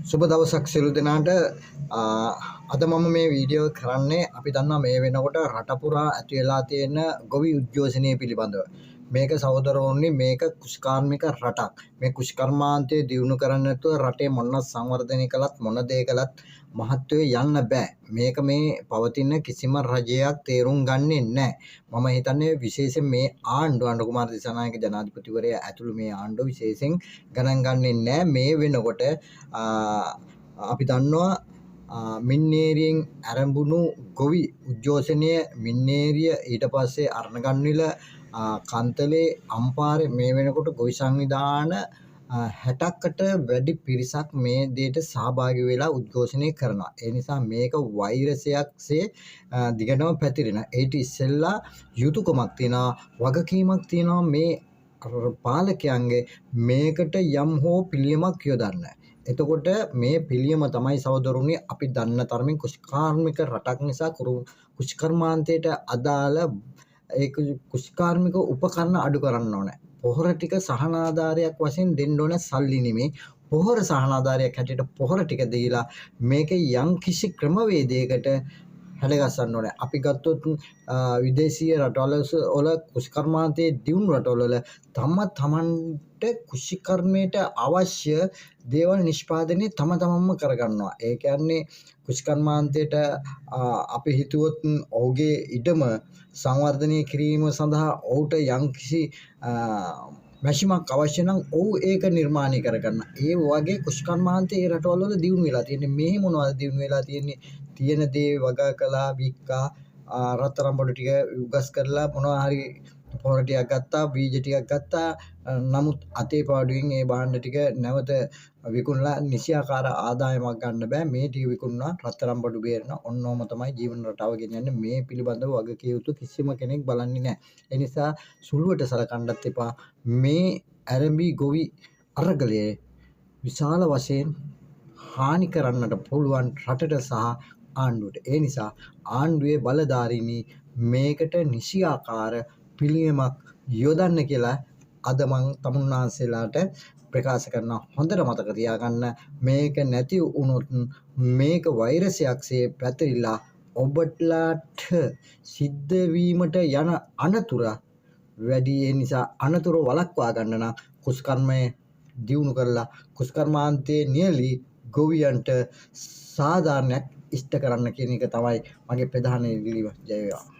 සුබ දවසක් සියලු දෙනාට. අද මම මේ වීඩියෝ කරන්නේ අපි දන්නවා මේ වෙනකොට රට පුරා ඇති වෙලා තියෙන ගොවි උද්ඝෝෂණය පිළිබඳව. මේක සහෝදරවරුනි, මේක කුෂ්කාර්මික රටක්. මේ කුෂ්කර්මාන්තය දියුණු කරන්න නැතුව රටේ මොන සංවර්ධනය කළත් මොන දේ කළත් මහත්වයේ යන්න බෑ. මේක මේ පවතින කිසිම රජයක් තේරුම් ගන්නේ නැහැ. මම හිතන්නේ විශේෂයෙන් මේ ආණ්ඩුව අනුකුමාර දිසානායක ජනාධිපතිවරයා ඇතුළු මේ ආණ්ඩුව විශේෂයෙන් ගණන් ගන්නේ නැහැ. මේ වෙනකොට අපි දන්නවා මින්නේරියෙන් ආරම්භුණු ගොවි උද්ඝෝෂණය මින්නේරිය ඊට පස්සේ අරණගන්විල කන්තලේ අම්පාරේ මේ වෙනකොට ගොවි සංවිධාන 60කට වැඩි පිරිසක් මේ දෙයට සහභාගී වෙලා උද්ඝෝෂණය කරනවා. ඒ නිසා මේක වෛරසයක්සේ දිගටම පැතිරෙනවා. ඒට ඉස්සෙල්ලා යුතුයකමක් තියෙනවා, වගකීමක් තියෙනවා මේ පාලකයන්ගේ මේකට යම් හෝ පිළියමක් යොදන්න. එතකොට මේ පිළියම තමයි සහෝදරුනි අපි දන්න තරමින් කුෂ්කාර්මික රටක් නිසා කුෂ්කර්මාන්තයට අදාළ ඒ කුෂ්කාර්මික උපකරණ අඩු කරන්න ඕනේ. පොහොර ටික සහනාධාරයක් වශයෙන් දෙන්න ඕනේ, සල්ලි නෙමෙයි. පොහොර සහනාධාරයක් හැටියට පොහොර ටික දීලා මේකේ යම් කිසි ක්‍රමවේදයකට හැඩගස්සන්න ඕනේ. අපි ගත්තොත් විදේශීය රටවල වල කුෂ්කර්මාන්තයේ දියුණු රටවල තමන්ට කුෂිකර්මයට අවශ්‍ය දේවල් නිෂ්පාදනය තමන්ම කරගන්නවා. ඒ කියන්නේ කුෂ්කර්මාන්තයට අපි හිතුවොත් ඔහුගේ ඉඩම සංවර්ධනය කිරීම සඳහා ඔහුට යම්කිසි මැෂිමක් අවශ්‍ය නම් ඔහු ඒක නිර්මාණය කරගන්න. ඒ වගේ කුෂ්කර්මාන්තයේ රටවල වල දියුණු වෙලා තියෙන්නේ. මේ මොනවද දියුණු වෙලා තියෙන්නේ? තියෙන දේ වගා කළා, වික්කා, රත්තරන් බඩු ටික උගස් කරලා මොනවා හරි පොහොර ටිකක් ගත්තා, බීජ ටිකක් ගත්තා. නමුත් අතේ පාඩුවෙන් ඒ භාණ්ඩ ටික නැවත විකුණලා නිසියාකාර ආදායමක් ගන්න බෑ. මේ ටික විකුණනවා, රත්තරන් බඩු බේරන. ඔන්නෝම තමයි ජීවන රටාව ගෙනියන්නේ. මේ පිළිබඳව වගකිය යුතු කිසිම කෙනෙක් බලන්නේ නැහැ. ඒ නිසා සුළුවට සලකන්නත් එපා. මේ ආරම්භී ගොවි අරගලයේ විශාල වශයෙන් හානි කරන්නට පුළුවන් රටට සහ ආණ්ඩුවට. ඒ නිසා ආණ්ඩුවේ බලධාරීනි මේකට නිසියාකාර පිළියමක් යොදන්න කියලා අද මම තමුන්නාන්සේලාට ප්‍රකාශ කරන. හොඳට මතක තියාගන්න, මේක නැති වුණොත් මේක වෛරසයක්සේ පැතිරිලා ඔබටලාට සිද්ධ වීමට යන අනතුර වැඩි. ඒ නිසා අනතුර වළක්වා ගන්න නම් කුෂ්කර්මය දියුණු කරලා කුෂ්කර්මාන්තයේ නියලි ගොවියන්ට සාධාරණයක් ඉෂ්ට කරන්න කියන එක තමයි මගේ ප්‍රධාන ඉල්ලීම. ජය වේවා.